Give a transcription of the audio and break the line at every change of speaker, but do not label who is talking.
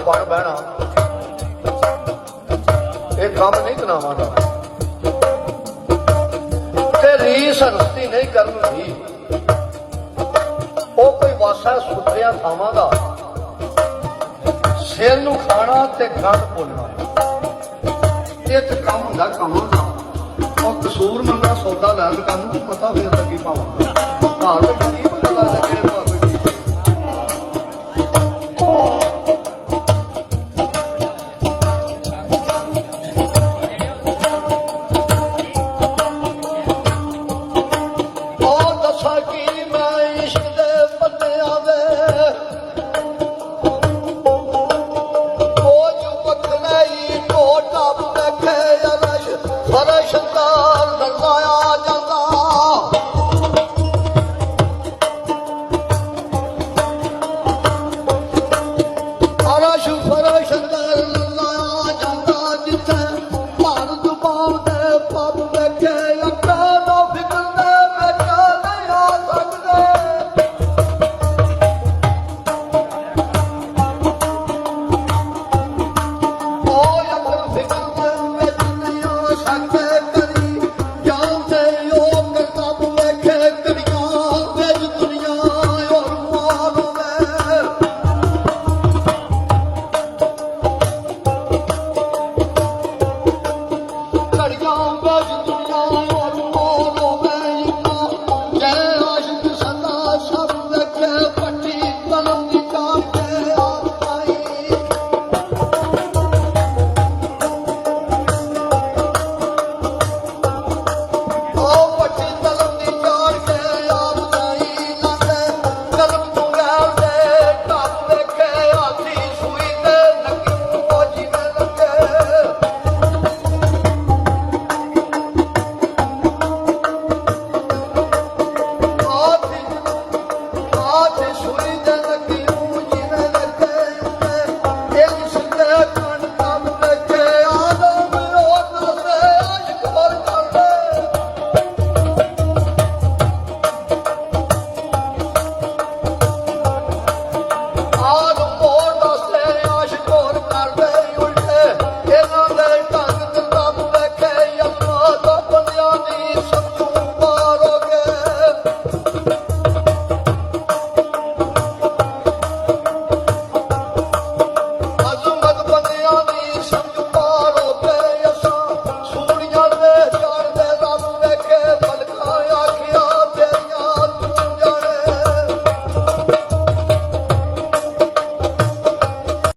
ਬਣ ਬਹਿਣਾ ਇਹ ਕੰਮ ਨਹੀਂ ਤਨਾਵਾਂ ਦਾ ਤੇ ਰੀਸ ਹਸਤੀ ਨਹੀਂ ਕਰਨੀ। ਉਹ ਕੋਈ ਵਾਸਾ ਸੁਥਰਿਆ ਥਾਵਾਂ ਦਾ ਸਿਰ ਨੂੰ ਖਾਣਾ ਤੇ ਗੰਢ ਭੁੱਲਣਾ ਇਹ ਤੇ ਕੰਮ ਹੁੰਦਾ ਕੰਮਾਂ ਦਾ। ਉਹ ਕਸੂਰ ਮੰਗਾ ਸੌਦਾ ਲੈਣ ਕੰਮ ਨੂੰ ਪਤਾ ਫਿਰ ਲੱਗੀ ਪਾਵਾਂ ਘਰ